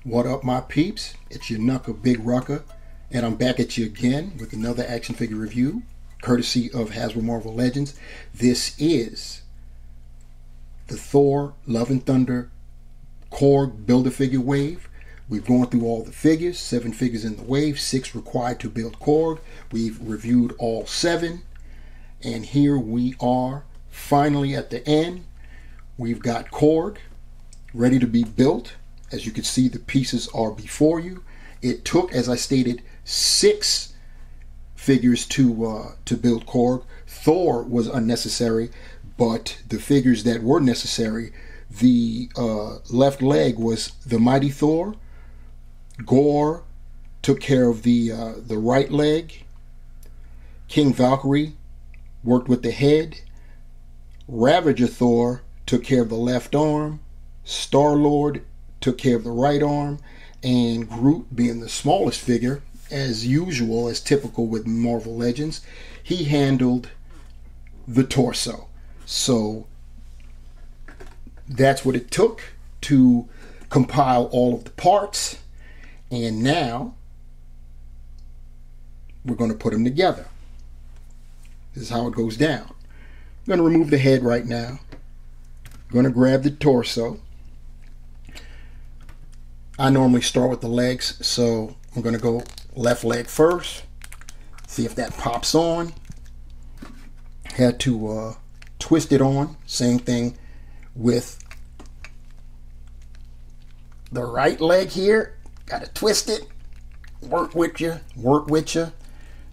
What up, my peeps? It's your knuckle Big Rucker, and I'm back at you again with another action figure review, courtesy of Hasbro Marvel Legends. This is the Thor Love and Thunder Korg Build-A-Figure wave. We've gone through all the figures, 7 figures in the wave, 6 required to build Korg. We've reviewed all 7, and here we are finally at the end. We've got Korg ready to be built. As you can see, the pieces are before you. It took, as I stated, 6 figures to build Korg. Thor was unnecessary, but the figures that were necessary, the left leg was the mighty Thor. Gorr took care of the right leg. King Valkyrie worked with the head. Ravager Thor took care of the left arm. Star-Lord took care of the right arm, and Groot, being the smallest figure, as usual, as typical with Marvel Legends, he handled the torso. So that's what it took to compile all of the parts, and now we're going to put them together. This is how it goes down. I'm going to remove the head right now. I'm going to grab the torso. I normally start with the legs, so I'm going to go left leg first, see if that pops on. Had to twist it on. Same thing with the right leg here. Got to twist it, work with you.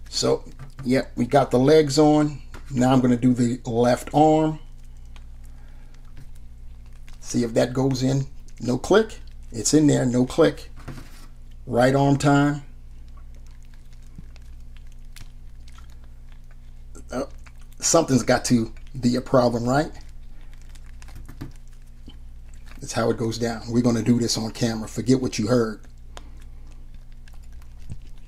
So, yep, we got the legs on. Now I'm going to do the left arm. See if that goes in. No click. It's in there, no click. Right arm time. Oh, something's got to be a problem, right? That's how it goes down. We're going to do this on camera. Forget what you heard.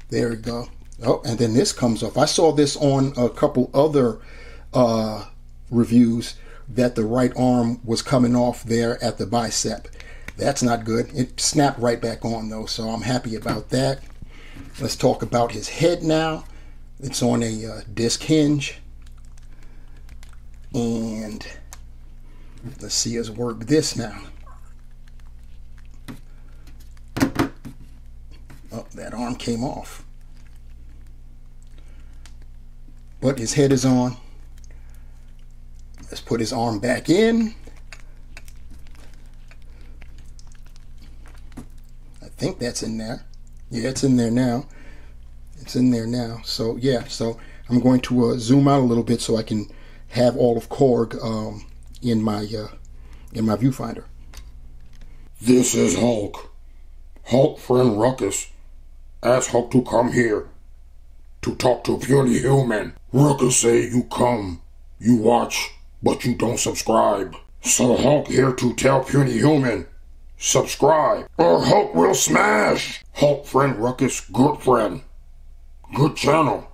There we go. Oh, and then this comes off. I saw this on a couple other reviews that the right arm was coming off there at the bicep. That's not good. It snapped right back on though, so I'm happy about that. Let's talk about his head now. It's on a disc hinge. And let's see us work this now. Oh, that arm came off. But his head is on. Let's put his arm back in. I think that's in there. Yeah, it's in there now. It's in there now. So yeah, so I'm going to zoom out a little bit so I can have all of Korg in my viewfinder. This is Hulk. Hulk friend Ruckus asked Hulk to come here to talk to Puny Human. Ruckus say you come, you watch, but you don't subscribe. So Hulk here to tell Puny Human, subscribe, or Hulk will smash. Hulk friend Ruckus, good friend. Good channel.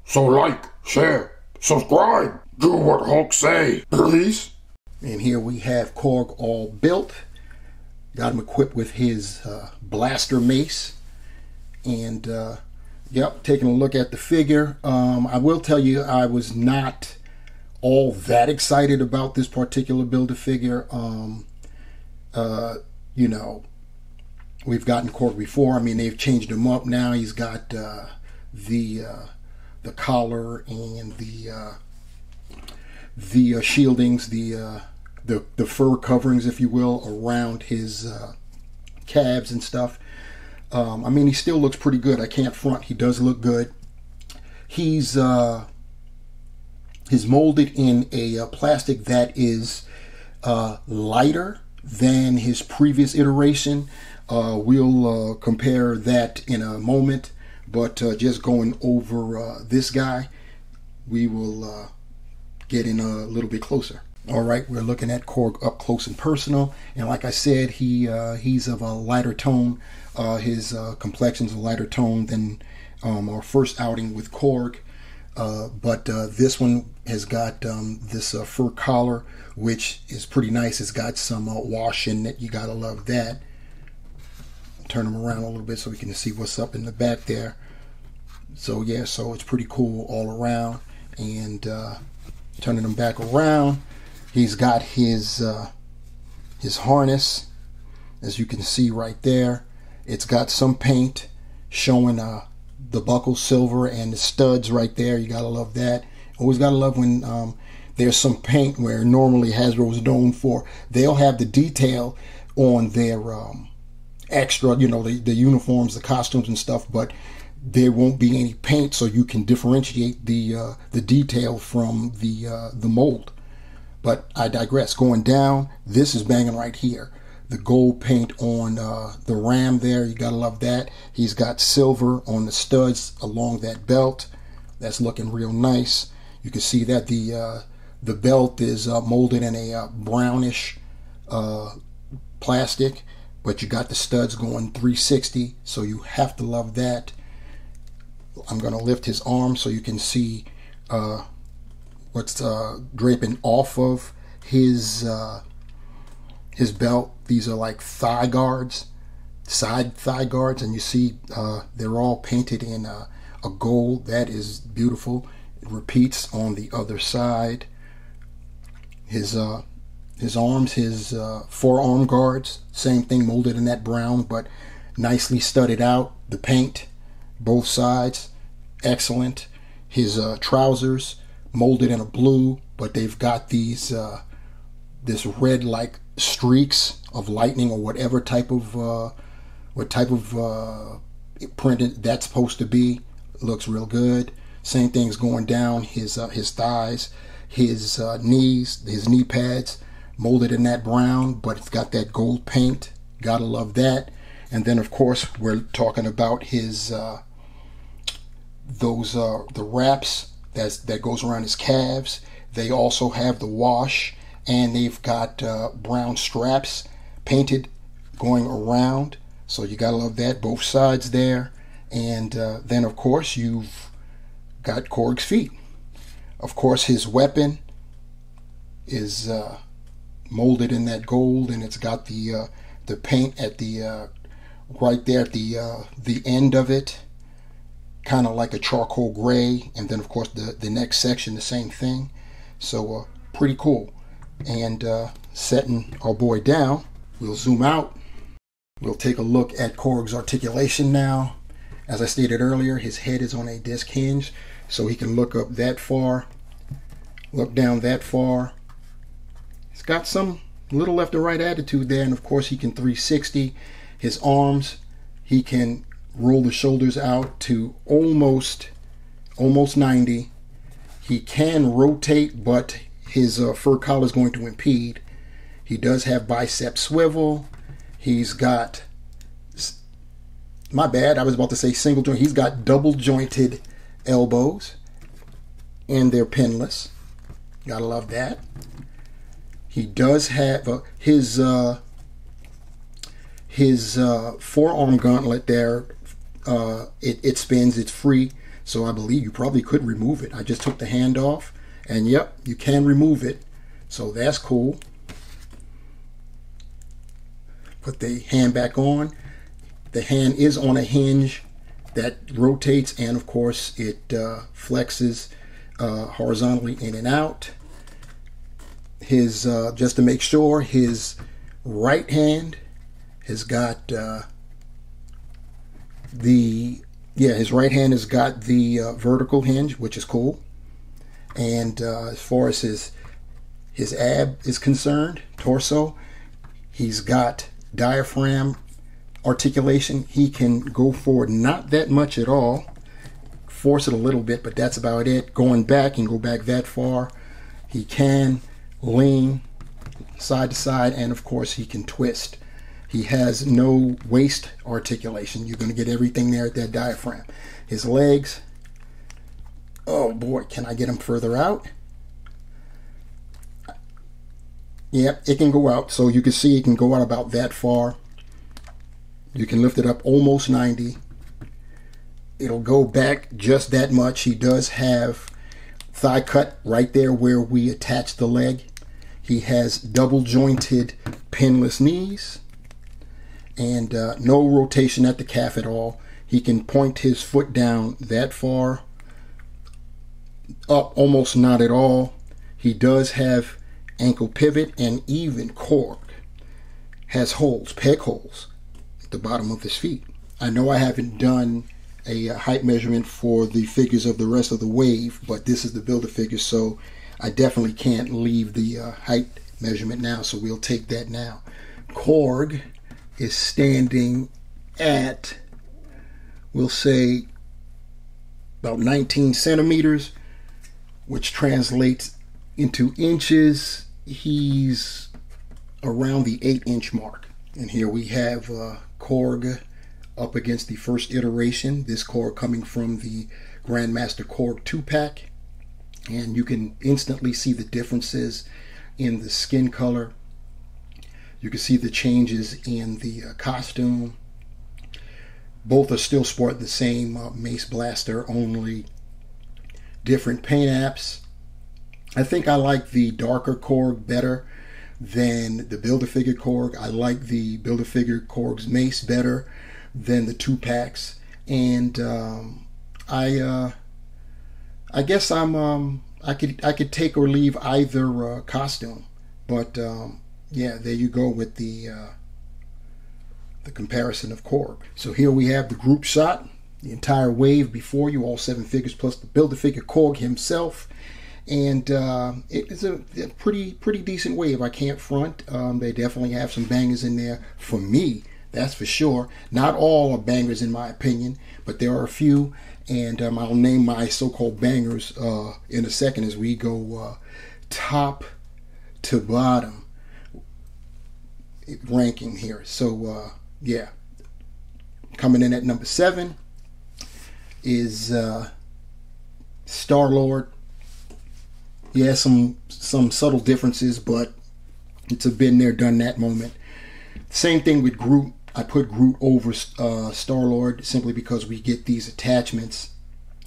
So like, share, subscribe. Do what Hulk say, please. And here we have Korg all built. Got him equipped with his blaster mace. And, yep, taking a look at the figure. I will tell you, I was not all that excited about this particular Build-A-Figure. You know, we've gotten Korg before. I mean, they've changed him up now. He's got the collar and the shieldings, the fur coverings, if you will, around his calves and stuff. I mean, he still looks pretty good. I can't front. He does look good. He's molded in a plastic that is lighter than his previous iteration. We'll compare that in a moment, but just going over this guy, we will get in a little bit closer. All right, we're looking at Korg up close and personal, and like I said, he's of a lighter tone. His complexion's a lighter tone than our first outing with Korg. But this one has got this fur collar, which is pretty nice. It's got some wash in it. You gotta love that. turn him around a little bit so we can see what's up in the back there. So yeah, so it's pretty cool all around. And turning him back around, he's got his harness, as you can see right there. It's got some paint showing the buckle silver and the studs right there. You gotta love that. Always gotta love when there's some paint where normally Hasbro's known for. They'll have the detail on their extra, you know, the uniforms, the costumes and stuff, but there won't be any paint, so you can differentiate the detail from the mold. But I digress. Going down, this is banging right here. The gold paint on the ram there, you gotta love that. He's got silver on the studs along that belt. That's looking real nice. You can see that the belt is molded in a brownish plastic, but you got the studs going 360, so you have to love that. I'm going to lift his arm so you can see what's draping off of his belt. These are like thigh guards, side thigh guards, and you see they're all painted in a gold. That is beautiful. It repeats on the other side. His arms, his forearm guards, same thing, molded in that brown, but nicely studded out. The paint, both sides, excellent. His trousers, molded in a blue, but they've got these this red like streaks of lightning or whatever type of print that's supposed to be. It looks real good. Same thing's going down his thighs, his knees, his knee pads, molded in that brown, but it's got that gold paint. Gotta love that. And then of course we're talking about his the wraps that goes around his calves. They also have the wash, and they've got brown straps painted going around, so you gotta love that, both sides there. And then of course you've got Korg's feet. Of course his weapon is molded in that gold, and it's got the paint at the right there at the end of it, kind of like a charcoal gray. And then of course the next section, the same thing. So pretty cool. And setting our boy down, we'll zoom out. We'll take a look at Korg's articulation now. As I stated earlier, his head is on a disc hinge, so he can look up that far, look down that far. He's got some little left and right attitude there, and of course he can 360. His arms, he can roll the shoulders out to almost 90. He can rotate, but his fur collar is going to impede. He does have bicep swivel. He's got, my bad, I was about to say single joint. He's got double jointed elbows, and they're pinless. Gotta love that. He does have his forearm gauntlet there. It spins. It's free, so I believe you probably could remove it. I just took the hand off, and yep, you can remove it. So that's cool. Put the hand back on. The hand is on a hinge that rotates, and of course it flexes horizontally in and out. His just to make sure, his right hand has got his right hand has got the vertical hinge, which is cool. And as far as his ab is concerned, torso, he's got diaphragm articulation. He can go forward not that much at all, force it a little bit, but that's about it. Going back, he can go back that far. He can lean side to side, and of course he can twist. He has no waist articulation. You're going to get everything there at that diaphragm. His legs, oh boy, can I get him further out? Yep, it can go out. So you can see it can go out about that far. You can lift it up almost 90. It'll go back just that much. He does have thigh cut right there where we attach the leg. He has double jointed pinless knees. and no rotation at the calf at all. He can point his foot down that far, up almost not at all. He does have ankle pivot, and even Korg has holes, peg holes, at the bottom of his feet. I know I haven't done a height measurement for the figures of the rest of the wave, but this is the builder figure, so I definitely can't leave the height measurement now, so we'll take that now. Korg is standing at, we'll say, about 19 centimeters, which translates into inches. He's around the 8-inch mark. And here we have Korg up against the first iteration. This Korg coming from the Grandmaster Korg 2-pack. And you can instantly see the differences in the skin color. You can see the changes in the costume. Both are still sporting the same mace blaster, only different paint apps. I think I like the darker Korg better than the Build-A-Figure Korg. I like the Build-A-Figure Korg's mace better than the 2-packs. And I guess I could take or leave either costume. But yeah, there you go with the comparison of Korg. So here we have the group shot, the entire wave before you, all 7 figures plus the Build-A-Figure Korg himself. And it is a pretty decent wave. I can't front. They definitely have some bangers in there for me, that's for sure. Not all are bangers in my opinion, but there are a few, and I'll name my so-called bangers in a second as we go top to bottom ranking here. So yeah, coming in at number 7 is Star-Lord. Yeah, some subtle differences, but it's a been there, done that moment. Same thing with Groot. I put Groot over Star-Lord simply because we get these attachments,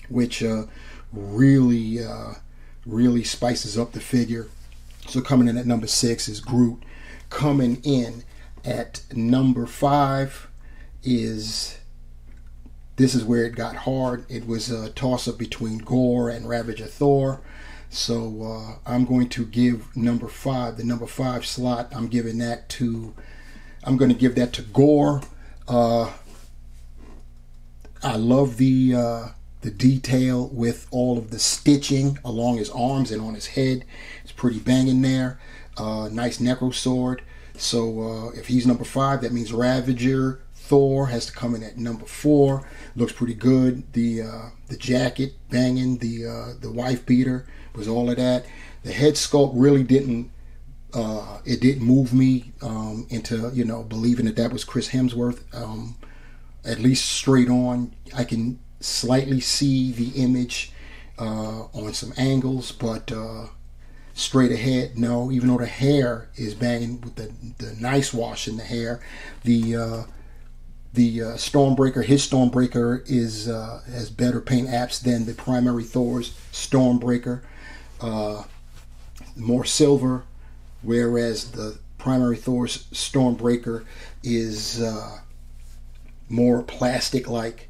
which really spices up the figure. So coming in at number 6 is Groot. Coming in at number 5 is, this is where it got hard. It was a toss-up between Gorr and Ravager Thor. So I'm going to give number 5, the number 5 slot, I'm going to give that to Gorr. I love the detail with all of the stitching along his arms and on his head. It's pretty banging there. Nice necro sword. So if he's number 5, that means Ravager Thor has to come in at number 4. Looks pretty good. The jacket banging, the wife beater was all of that. The head sculpt really didn't move me into believing that was Chris Hemsworth. At least straight on, I can slightly see the image on some angles, but straight ahead, no. Even though the hair is banging with the nice wash in the hair, the Stormbreaker, his Stormbreaker has better paint apps than the primary Thor's Stormbreaker. More silver, whereas the primary Thor's Stormbreaker is more plastic-like.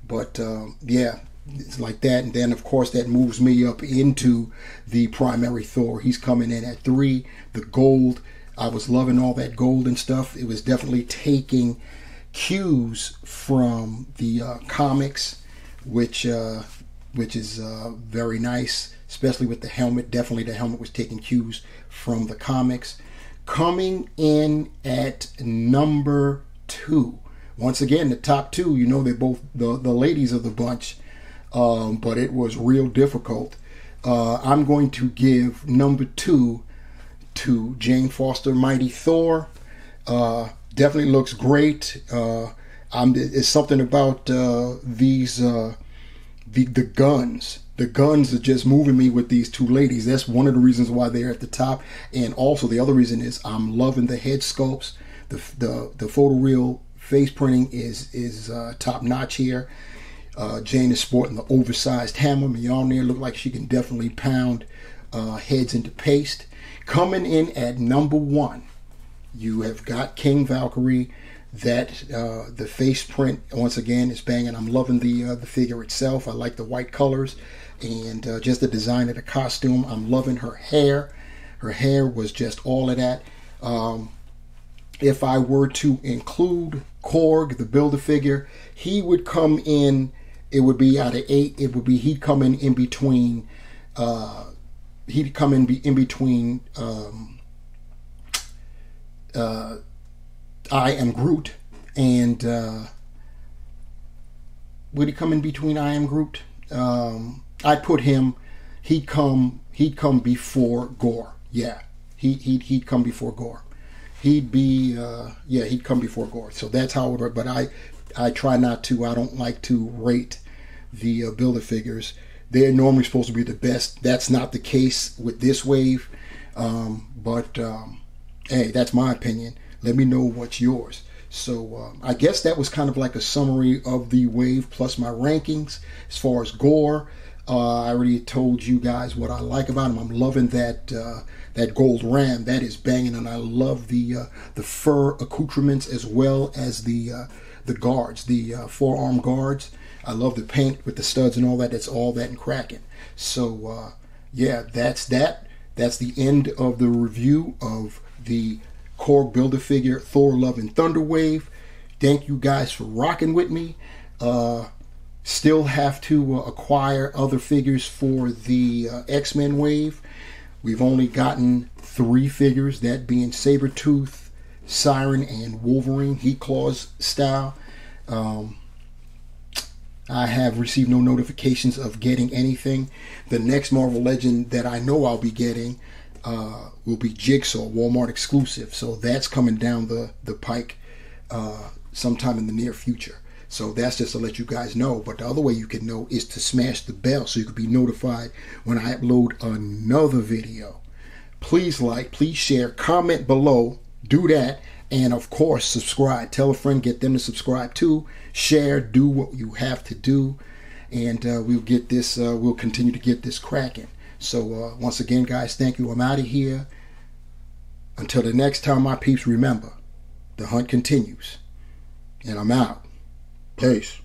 But yeah, it's like that. And then, of course, that moves me up into the primary Thor. He's coming in at 3. The gold, I was loving all that gold and stuff. It was definitely taking cues from the comics, which is very nice, especially with the helmet. Definitely the helmet was taking cues from the comics. Coming in at number 2. Once again, the top 2, they're both the ladies of the bunch, but it was real difficult. I'm going to give number 2 to Jane Foster, Mighty Thor. Definitely looks great. It's something about these the guns. The guns are just moving me with these 2 ladies. That's one of the reasons why they're at the top. And also the other reason is I'm loving the head sculpts. The photoreal face printing is top notch here. Jane is sporting the oversized hammer. Mjolnir look like she can definitely pound heads into paste. Coming in at number 1, you have got King Valkyrie. that the face print once again is banging. I'm loving the figure itself. I like the white colors and just the design of the costume. I'm loving her hair. Her hair was just all of that. If I were to include Korg, the Build-A-Figure, he would come in. It would be out of 8. It would be he'd come in between. He'd come in between. I Am Groot and would he come in between I Am Groot? I'd put him. He'd come before Gore. Yeah, he'd come before Gore. He'd be he'd come before Gore. So that's how it would. But I try not to. I don't like to rate the Build-A-Figures. They're normally supposed to be the best. That's not the case with this wave. Hey, that's my opinion. Let me know what's yours. So I guess that was kind of like a summary of the wave plus my rankings. As far as Gore, I already told you guys what I like about him. I'm loving that that gold ram. That is banging, and I love the fur accoutrements as well as the guards, the forearm guards. I love the paint with the studs and all that. That's all that and cracking. So yeah, that's that. That's the end of the review of the Korg Build-A-Figure Thor Love and Thunder wave. Thank you guys for rocking with me. Still have to acquire other figures for the X-Men wave. We've only gotten 3 figures, that being Sabretooth, Siren, and Wolverine, Heat Claws style. I have received no notifications of getting anything. The next Marvel Legend that I know I'll be getting will be Jigsaw, Walmart exclusive. So that's coming down the pike sometime in the near future. So that's just to let you guys know. But the other way you can know is to smash the bell so you can be notified when I upload another video. Please like, please share, comment below. Do that. And of course, subscribe. Tell a friend, get them to subscribe too. Share, do what you have to do. And we'll get this, we'll continue to get this cracking. So once again, guys, thank you. I'm out of here. Until the next time, my peeps, remember, the hunt continues. And I'm out. Peace.